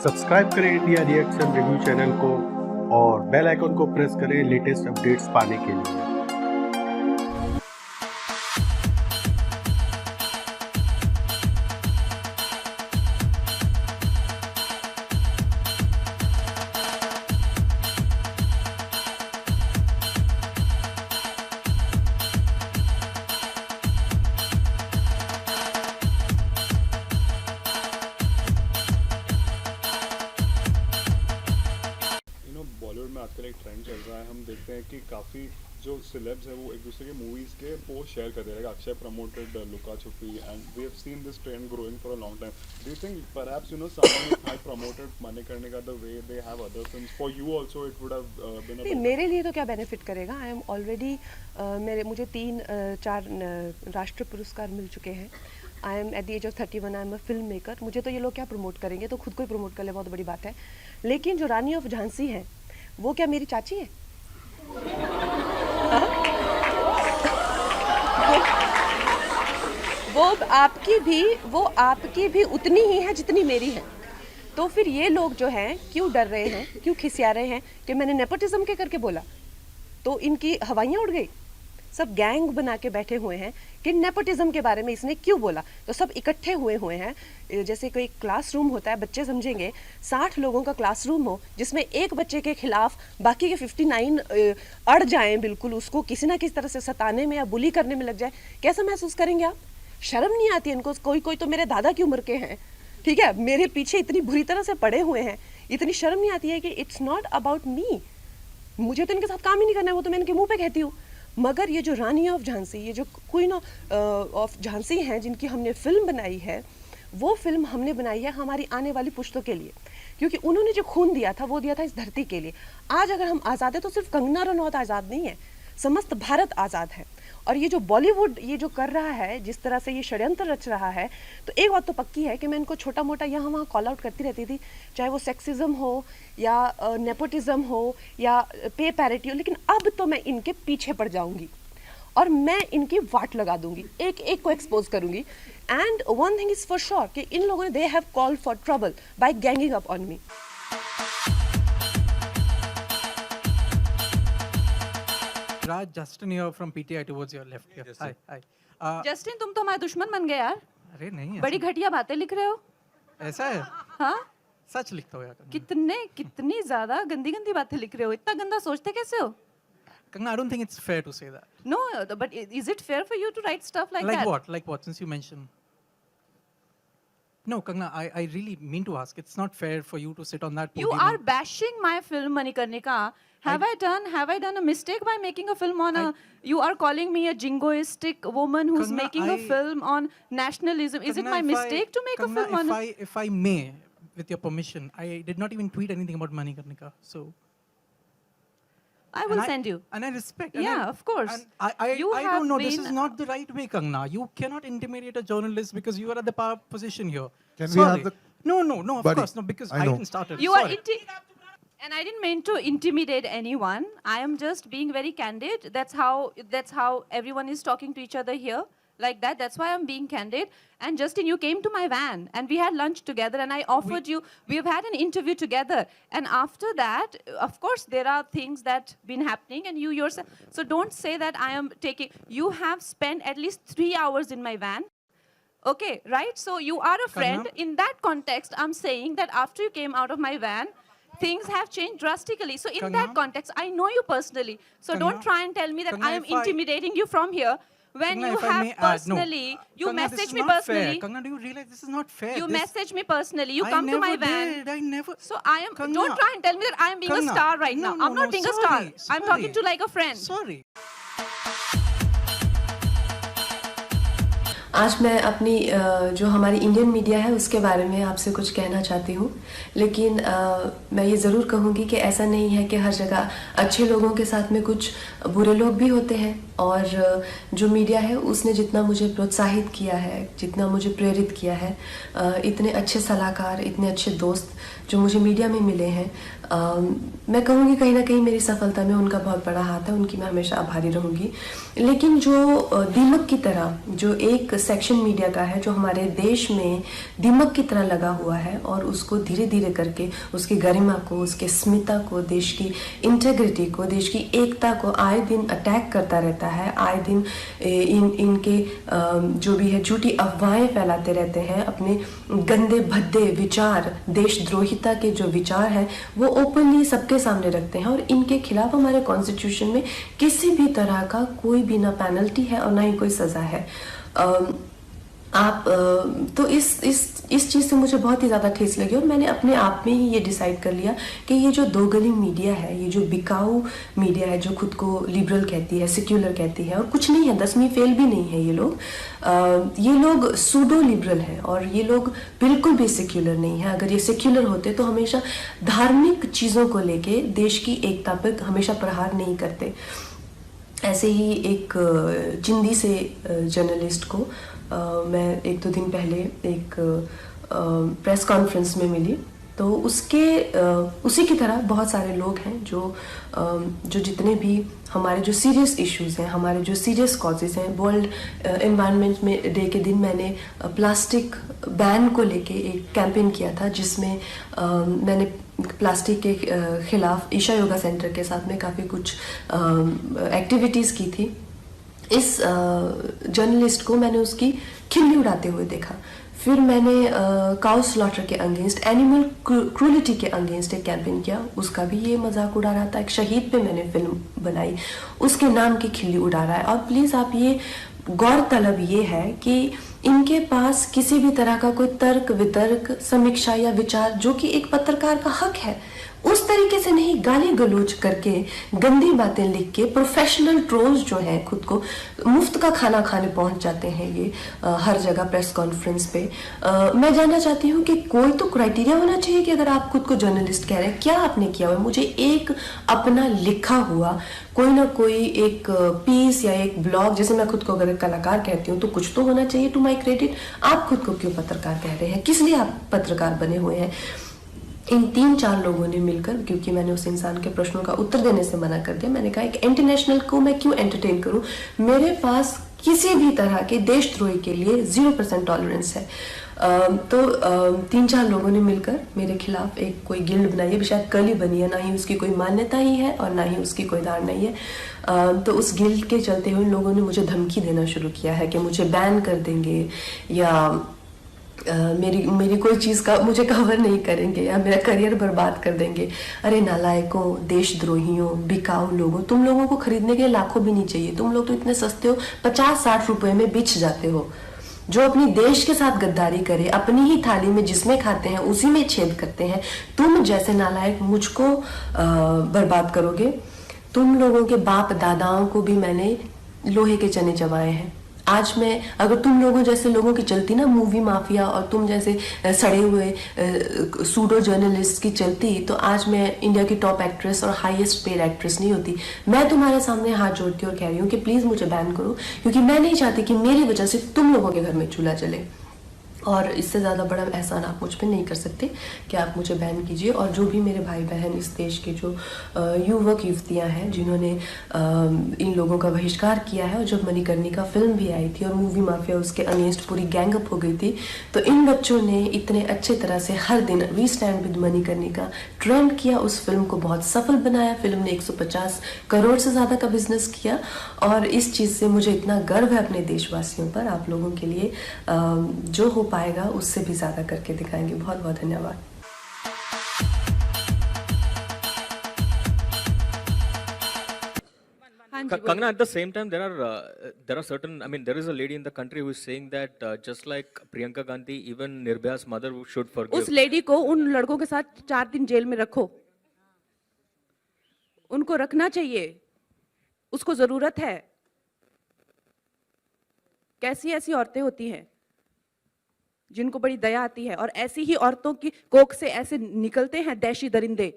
Subscribe करें India reaction review channel को और बेल आइकन को प्रेस करें लेटेस्ट अपडेट्स पाने के लिए। बॉलीवुड में आजकल एक ट्रेंड चल रहा है, हम देखते हैं कि काफ़ी जो सेलेब्स हैं वो एक दूसरे के मूवीज़ के पोस्ट शेयर करते हैं। Akshay promoted Luka Chhupi and we have seen this trend growing for a long time. Do you think perhaps someone had promoted Manikarnika the way they have other films for you also it would have been a मेरे लिए तो क्या benefit करेगा। I am already मुझे 3-4 राष्ट्रीय पुरस्कार मिल चुके हैं। I am at the age of 31, I am a film maker. मुझे तो ये लोग क्या प्रमोट करेंगे, तो खुद को ही प्रमोट कर ले, बहुत बड़ी बात है। लेकिन जो रानी ऑफ झांसी है वो क्या मेरी चाची है? हाँ? वो आपकी भी उतनी ही है जितनी मेरी है। तो फिर ये लोग जो हैं क्यों डर रहे हैं, क्यों खिसिया रहे हैं कि मैंने नेपोटिज्म के करके बोला तो इनकी हवाइयाँ उड़ गई। सब गैंग बना के बैठे हुए हैं कि नेपोटिज्म के बारे में इसने क्यों बोला। तो सब इकट्ठे हुए हैं। जैसे कोई क्लासरूम होता है, बच्चे समझेंगे 60 लोगों का क्लासरूम हो जिसमें एक बच्चे के खिलाफ बाकी के 59 अड़ जाएं, बिल्कुल उसको किसी ना किसी तरह से सताने में या बुली करने में लग जाए। कैसा महसूस करेंगे आप? शर्म नहीं आती इनको? कोई तो मेरे दादा की उम्र के हैं, ठीक है, मेरे पीछे इतनी बुरी तरह से पड़े हुए हैं, इतनी शर्म नहीं आती है कि इट्स नॉट अबाउट मी। मुझे तो इनके साथ काम ही नहीं करना है, वो तो मैं इनके मुंह पे कहती हूँ। मगर ये जो रानी ऑफ झांसी, ये जो क्वीन ऑफ झांसी हैं जिनकी हमने फिल्म बनाई है, वो फिल्म हमने बनाई है हमारी आने वाली पुश्तों के लिए, क्योंकि उन्होंने जो खून दिया था वो दिया था इस धरती के लिए। आज अगर हम आज़ाद है तो सिर्फ कंगना रनौत आज़ाद नहीं है, समस्त भारत आज़ाद है। और ये जो बॉलीवुड ये जो कर रहा है, जिस तरह से ये षड्यंत्र रच रहा है, तो एक बात तो पक्की है कि मैं इनको छोटा मोटा यहाँ वहाँ कॉल आउट करती रहती थी, चाहे वो सेक्सिज्म हो या नेपोटिज्म हो या पे पैरिटी हो। लेकिन अब तो मैं इनके पीछे पड़ जाऊंगी और मैं इनकी वाट लगा दूंगी, एक एक को एक्सपोज करूंगी। And one thing is for sure कि इन लोगों ने they have called for trouble by ganging up on me. Raj, Justin here from PTI towards your left here. Hi, hi. Justin, तुम तो हमारे दुश्मन बन गए यार। अरे नहीं, बड़ी घटिया बातें लिख रहे हो। ऐसा है? हाँ, सच लिखता हो यार। कितनी ज्यादा गंदी गंदी बातें लिख रहे हो। इतना गंदा सोचते कैसे हो? Kangna, I don't think it's fair to say that. No, but is it fair for you to write stuff like that? Like what? Like what? Since you mentioned. No, Kangna, I really mean to ask. It's not fair for you to sit on that podium. You are bashing my film Manikarnika. Have I done a mistake by making a film on a? You are calling me a jingoistic woman who's Kangna, making a film on nationalism. Is it Kangna, my mistake to make a Kangna, film on? if I may, with your permission, I did not even tweet anything about Manikarnika. So. I will send you. And I respect. Yeah, of course. And I You don't have know. This been- is not the right way, Kangna. You cannot intimidate a journalist because you are at the power position here. Can we have the- No, of Buddy, course, no, because I I know. didn't start it. You Sorry. are and I didn't mean to intimidate anyone. I am just being very candid. That's how everyone is talking to each other here, like that. That's why I'm being candid. And Justin, you came to my van and we had lunch together and I offered you, we've had an interview together. And after that, of course, there are things that been happening and you yourself. So don't say that I am taking, you have spent at least 3 hours in my van. Okay, right? So you are a friend. Kangna? In that context, I'm saying that after you came out of my van, things have changed drastically. So in that Kangna? context, I know you personally. So don't Kangna? try and tell me that Kangna, I am if I- intimidating you from here. When Kangna, you if I have may add, no. personally, you Kangna, this message is me not personally. Fair. Kangna, do you realize this is not fair? You This- message me personally. You I come to my never van. did. I never. So I am. Kangna. Don't try and tell me that I am being a Kangna. star right No, now. no, I'm not no, being a star. sorry, I'm talking sorry. to like a friend. Sorry. आज मैं अपनी जो हमारी Indian media है उसके बारे में आपसे कुछ कहना चाहती हूँ। लेकिन मैं ये ज़रूर कहूँगी कि ऐसा नहीं है कि हर जगह अच्छे लोगों के साथ में कुछ बुरे लोग भी होते हैं। और जो मीडिया है उसने जितना मुझे प्रोत्साहित किया है, जितना मुझे प्रेरित किया है, इतने अच्छे सलाहकार, इतने अच्छे दोस्त जो मुझे मीडिया में मिले हैं, मैं कहूँगी कहीं ना कहीं मेरी सफलता में उनका बहुत बड़ा हाथ है। उनकी मैं हमेशा आभारी रहूँगी। लेकिन जो दीमक की तरह जो एक सेक्शन मीडिया का है जो हमारे देश में दीमक की तरह लगा हुआ है और उसको धीरे धीरे करके उसकी गरिमा को, उसके स्मिता को, देश की इंटेग्रिटी को, देश की एकता को आए दिन अटैक करता रहता है। आए दिन इनके जो भी है झूठी अफवाहें फैलाते रहते हैं। अपने गंदे भद्दे विचार, देशद्रोहिता के जो विचार हैं वो ओपनली सबके सामने रखते हैं और इनके खिलाफ हमारे कॉन्स्टिट्यूशन में किसी भी तरह का कोई भी ना पेनल्टी है और ना ही कोई सजा है। तो इस चीज़ से मुझे बहुत ही ज़्यादा ठेस लगी और मैंने अपने आप में ही ये डिसाइड कर लिया कि ये जो दोगली मीडिया है, ये जो बिकाऊ मीडिया है, जो खुद को लिबरल कहती है, सेक्युलर कहती है और कुछ नहीं है, 10वीं फेल भी नहीं है ये लोग सूडो लिबरल हैं और ये लोग बिल्कुल भी सेक्युलर नहीं है। अगर ये सेक्युलर होते तो हमेशा धार्मिक चीज़ों को लेके देश की एकता पर हमेशा प्रहार नहीं करते। ऐसे ही एक जिंदी से जर्नलिस्ट को मैं 1-2 दिन पहले एक प्रेस कॉन्फ्रेंस में मिली, तो उसी की तरह बहुत सारे लोग हैं जो जितने भी हमारे जो सीरियस इश्यूज हैं, हमारे जो सीरियस कॉजेज हैं। वर्ल्ड एनवायरनमेंट में डे के दिन मैंने प्लास्टिक बैन को लेके एक कैंपेन किया था जिसमें मैंने प्लास्टिक के खिलाफ ईशा योगा सेंटर के साथ में काफ़ी कुछ एक्टिविटीज़ की थी। इस जर्नलिस्ट को मैंने उसकी खिल्ली उड़ाते हुए देखा। फिर मैंने काउ स्लॉटर के अगेंस्ट, एनिमल क्रूलिटी के अगेंस्ट एक कैंपेन किया, उसका भी ये मजाक उड़ा रहा था। एक शहीद पे मैंने फिल्म बनाई, उसके नाम की खिल्ली उड़ा रहा है। और प्लीज़ आप ये गौरतलब ये है कि इनके पास किसी भी तरह का कोई तर्क वितर्क, समीक्षा या विचार जो कि एक पत्रकार का हक है, उस तरीके से नहीं गाली गलौज करके, गंदी बातें लिख के, प्रोफेशनल ट्रोल्स जो हैं खुद को मुफ्त का खाना खाने पहुंच जाते हैं ये हर जगह प्रेस कॉन्फ्रेंस पे। मैं जानना चाहती हूँ कि कोई तो क्राइटेरिया होना चाहिए कि अगर आप खुद को जर्नलिस्ट कह रहे हैं, क्या आपने किया हुआ है? मुझे एक अपना लिखा हुआ कोई ना कोई एक पीस या एक ब्लॉग, जैसे मैं खुद को अगर कलाकार कहती हूँ तो कुछ तो होना चाहिए टू माई क्रेडिट। आप खुद को क्यों पत्रकार कह रहे हैं? किस लिए आप पत्रकार बने हुए हैं? इन 3-4 लोगों ने मिलकर, क्योंकि मैंने उस इंसान के प्रश्नों का उत्तर देने से मना कर दिया, मैंने कहा एक इंटरनेशनल को मैं क्यों एंटरटेन करूं? मेरे पास किसी भी तरह के देशद्रोही के लिए 0% टॉलरेंस है। तो 3-4 लोगों ने मिलकर मेरे खिलाफ एक कोई गिल्ड बनाई है, भी शायद कल ही बनी है, ना ही उसकी कोई मान्यता ही है और ना ही उसकी कोई धारणा ही है। तो उस गिल्ड के चलते हुए लोगों ने मुझे धमकी देना शुरू किया है कि मुझे बैन कर देंगे या मेरी कोई चीज़ का मुझे कवर नहीं करेंगे या मेरा करियर बर्बाद कर देंगे। अरे नालायकों, देशद्रोहियों, बिकाऊ लोगों, तुम लोगों को खरीदने के लाखों भी नहीं चाहिए। तुम लोग तो इतने सस्ते हो, 50-60 रुपए में बिछ जाते हो। जो अपनी देश के साथ गद्दारी करे, अपनी ही थाली में जिसमें खाते हैं उसी में छेद करते हैं, तुम जैसे नालायक मुझको बर्बाद करोगे। तुम लोगों के बाप दादाओं को भी मैंने लोहे के चने चबाए हैं। आज मैं अगर तुम लोगों जैसे लोगों की चलती ना मूवी माफिया और तुम जैसे सड़े हुए सूडो जर्नलिस्ट की चलती, तो आज मैं इंडिया की टॉप एक्ट्रेस और हाईएस्ट पेड एक्ट्रेस नहीं होती। मैं तुम्हारे सामने हाथ जोड़ती और कह रही हूँ कि प्लीज़ मुझे बैन करो, क्योंकि मैं नहीं चाहती कि मेरी वजह से तुम लोगों के घर में चूल्हा जले। और इससे ज़्यादा बड़ा एहसान आप मुझ पर नहीं कर सकते कि आप मुझे बैन कीजिए। और जो भी मेरे भाई बहन इस देश के जो युवक युवतियाँ हैं जिन्होंने इन लोगों का बहिष्कार किया है, और जब मणिकर्णिका फिल्म भी आई थी और मूवी माफिया उसके अगेंस्ट पूरी गैंगअप हो गई थी, तो इन बच्चों ने इतने अच्छे तरह से हर दिन we stand with Manikarnika trend किया, उस फिल्म को बहुत सफल बनाया। फिल्म ने 150 करोड़ से ज़्यादा का बिजनेस किया और इस चीज़ से मुझे इतना गर्व है अपने देशवासियों पर। आप लोगों के लिए जो हो पाएगा उससे भी ज्यादा करके दिखाएंगे। बहुत बहुत धन्यवाद। Kangana, at the same time, there are certain. I mean, there is a lady in the country who is saying that just like Priyanka Gandhi, even Nirbhaya's mother should forgive. उस लेडी को उन लड़कों के साथ 4 दिन jail में रखो, उनको रखना चाहिए, उसको जरूरत है। कैसी ऐसी औरतें होती हैं जिनको बड़ी दया आती है, और ऐसी ही औरतों की कोख से ऐसे निकलते हैं दैशी दरिंदे।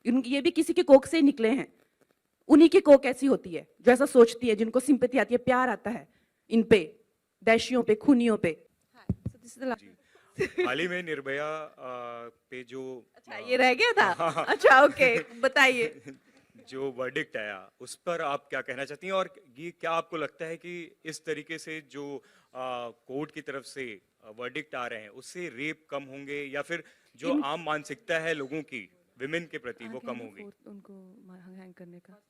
ये भी किसी की कोख से ही निकले हैं। उन्हीं की कोख ऐसी होती है जो ऐसा सोचती है, जिनको सिंपैथी आती है, प्यार आता है इन पे, दैशियों पे, खूनियों पे। हाल ही में निर्भया पे जो अच्छा ये रह गया था। अच्छा ओके, बताइए। जो वर्डिक्ट आया उस पर आप क्या कहना चाहती हैं, और ये क्या आपको लगता है कि इस तरीके से जो कोर्ट की तरफ से वर्डिक्ट आ रहे हैं उससे रेप कम होंगे, या फिर जो आम मानसिकता है लोगों की विमेन के प्रति वो कम होगी? उनको हैंग करने का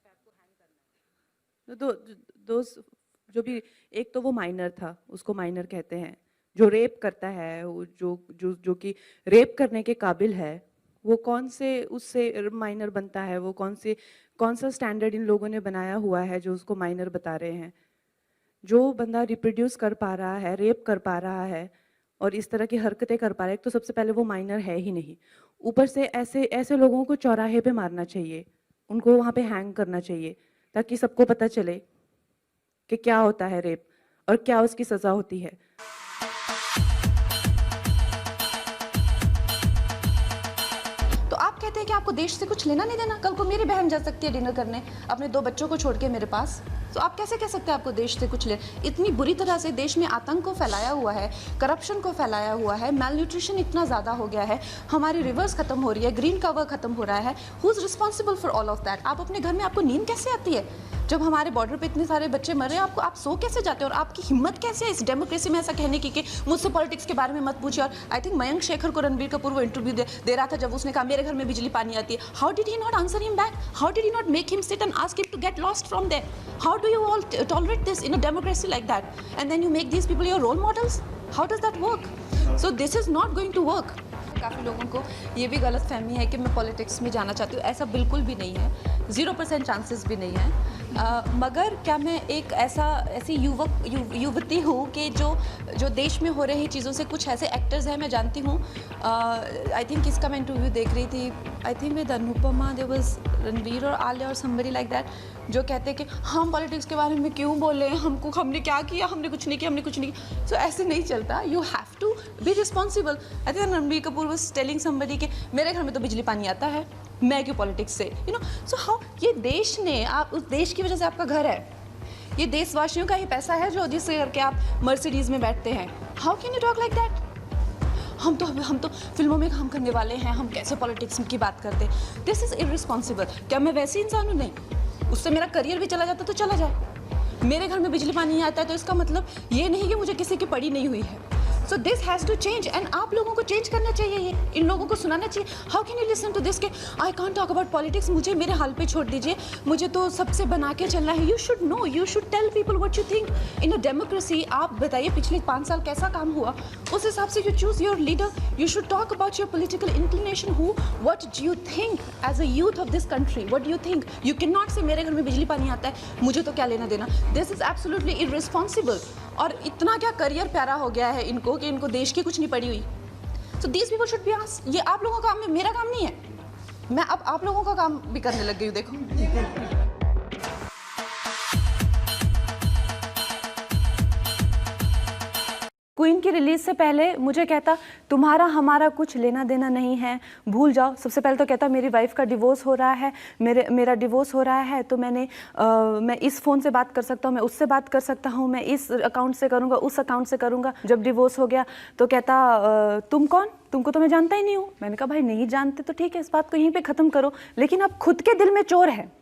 दो जो भी, एक तो वो माइनर था, उसको माइनर कहते हैं। जो रेप करता है, वो जो कि रेप करने के काबिल है, वो कौन से उससे माइनर बनता है? वो कौन सा स्टैंडर्ड इन लोगों ने बनाया हुआ है जो उसको माइनर बता रहे हैं? जो बंदा रिप्रोड्यूस कर पा रहा है, रेप कर पा रहा है और इस तरह की हरकतें कर पा रहा है, तो सबसे पहले वो माइनर है ही नहीं। ऊपर से ऐसे लोगों को चौराहे पे मारना चाहिए, उनको वहाँ पे हैंग करना चाहिए, ताकि सबको पता चले कि क्या होता है रेप और क्या उसकी सज़ा होती है। तो आप कहते हैं कि आपको देश से कुछ लेना नहीं देना। कल को मेरी बहन जा सकती है डिनर करने अपने 2 बच्चों को छोड़ के मेरे पास, तो आप कैसे कह सकते हैं आपको देश से कुछ ले? इतनी बुरी तरह से देश में आतंक को फैलाया हुआ है, करप्शन को फैलाया हुआ है, मैल न्यूट्रिशन इतना ज़्यादा हो गया है, हमारी रिवर्स खत्म हो रही है, ग्रीन कवर खत्म हो रहा है। Who is responsible for all of that? आप अपने घर में, आपको नींद कैसे आती है जब हमारे बॉर्डर पे इतने सारे बच्चे मर रहे हैं? आप सो कैसे जाते हैं? और आपकी हिम्मत कैसे है इस डेमोक्रेसी में ऐसा कहने की कि मुझसे पॉलिटिक्स के बारे में मत पूछिए? और आई थिंक मयंक शेखर को रणबीर कपूर वो इंटरव्यू दे रहा था, जब उसने कहा मेरे घर में बिजली पानी आती है। How did he not answer him back? How did he not make him sit and ask him to get lost from there? How do you all tolerate this in a democracy like that, and then you make these people your role models? How does that work? So this is not going to work. काफ़ी लोगों को ये भी गलत फहमी है कि मैं पॉलिटिक्स में जाना चाहती हूँ। ऐसा बिल्कुल भी नहीं है, 0% चांसेस भी नहीं है। मगर क्या मैं एक ऐसी युवती हूँ कि जो देश में हो रही चीज़ों से कुछ ऐसे एक्टर्स हैं, मैं जानती हूँ। आई थिंक किसका मैं इंटरव्यू देख रही थी, I think with Anupama, there was Ranveer और आलिया और समबडी लाइक दैट, जो कहते हैं कि हम पॉलिटिक्स के बारे में क्यों बोले, हमने क्या किया, हमने कुछ नहीं किया। सो ऐसे नहीं चलता। You have to be responsible. I think Ranbir Kapoor was telling somebody कि मेरे घर में तो बिजली पानी आता है, मैं क्यों पॉलिटिक्स से, सो हाउ? ये देश ने, आप उस देश की वजह से आपका घर है, ये देशवासियों का ही पैसा है जो जिससे करके आप मर्सिडीज में बैठते हैं। How can you talk like that? हम तो फिल्मों में काम करने वाले हैं, हम कैसे पॉलिटिक्स की बात करते? This is irresponsible. क्या मैं वैसी इंसान हूँ? नहीं। उससे मेरा करियर भी चला जाता तो चला जाए। मेरे घर में बिजली पानी नहीं आता है तो इसका मतलब ये नहीं कि मुझे किसी की पड़ी नहीं हुई है। So this has to change, and आप लोगों को चेंज करना चाहिए, ये इन लोगों को सुनाना चाहिए। How can you listen to this के I can't talk about politics, मुझे मेरे हाल पे छोड़ दीजिए, मुझे तो सबसे बना के चलना है। You should know, you should tell people what you think in a democracy. आप बताइए पिछले 5 साल कैसा काम हुआ, उस हिसाब से you choose your leader. You should talk about your political inclination, what do you think as a youth of this country, what do you think? You can not say मेरे घर में बिजली पानी आता है, मुझे तो क्या लेना देना। This is absolutely irresponsible. और इतना क्या करियर प्यारा हो गया है इनको कि इनको देश की कुछ नहीं पड़ी हुई। So these people should be asked. ये आप लोगों का काम है, मेरा काम नहीं है। मैं अब आप लोगों का काम भी करने लग गई हूँ, देखो। क्वीन की रिलीज से पहले मुझे कहता तुम्हारा हमारा कुछ लेना देना नहीं है, भूल जाओ। सबसे पहले तो कहता मेरी वाइफ का डिवोर्स हो रहा है, मेरा डिवोर्स हो रहा है, तो मैं इस फ़ोन से बात कर सकता हूँ, मैं उससे बात कर सकता हूँ, मैं इस अकाउंट से करूँगा, उस अकाउंट से करूँगा। जब डिवोर्स हो गया तो कहता तुम कौन, तुमको तो मैं जानता ही नहीं हूँ। मैंने कहा भाई नहीं जानते तो ठीक है, इस बात को यहीं पे ख़त्म करो। लेकिन अब खुद के दिल में चोर है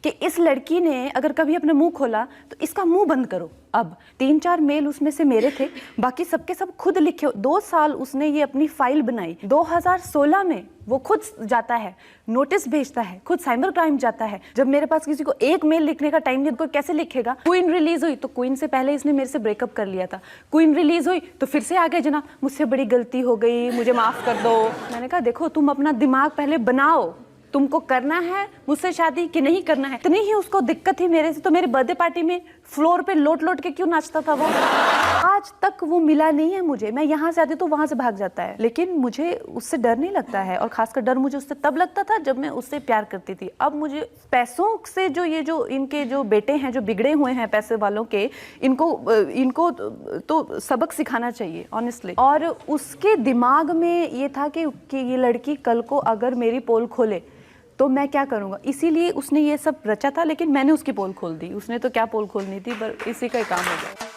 कि इस लड़की ने अगर कभी अपना मुंह खोला तो इसका मुंह बंद करो। अब 3-4 मेल उसमें से मेरे थे, बाकी सबके सब खुद लिखे। 2 साल उसने ये अपनी फाइल बनाई। 2016 में वो खुद जाता है, नोटिस भेजता है, खुद साइबर क्राइम जाता है। जब मेरे पास किसी को 1 मेल लिखने का टाइम नहीं, कोई कैसे लिखेगा? क्वीन रिलीज हुई तो क्वीन से पहले इसने मेरे से ब्रेकअप कर लिया था। क्वीन रिलीज हुई तो फिर से आ गए, जनाब मुझसे बड़ी गलती हो गई, मुझे माफ कर दो। मैंने कहा देखो तुम अपना दिमाग पहले बनाओ, तुमको करना है मुझसे शादी कि नहीं करना है। इतनी ही उसको दिक्कत थी मेरे से तो मेरी बर्थडे पार्टी में फ्लोर पे लोट के क्यों नाचता था वो। आज तक वो मिला नहीं है मुझे। मैं यहाँ से आती तो वहाँ से भाग जाता है, लेकिन मुझे उससे डर नहीं लगता है। और खासकर डर मुझे उससे तब लगता था जब मैं उससे प्यार करती थी। अब मुझे पैसों से जो इनके जो बेटे हैं जो बिगड़े हुए हैं पैसे वालों के, इनको तो सबक सिखाना चाहिए ऑनेस्टली। और उसके दिमाग में ये था कि ये लड़की कल को अगर मेरी पोल खोले तो मैं क्या करूँगा, इसीलिए उसने ये सब रचा था। लेकिन मैंने उसकी पोल खोल दी, उसने तो क्या पोल खोलनी थी, पर इसी का काम हो गया।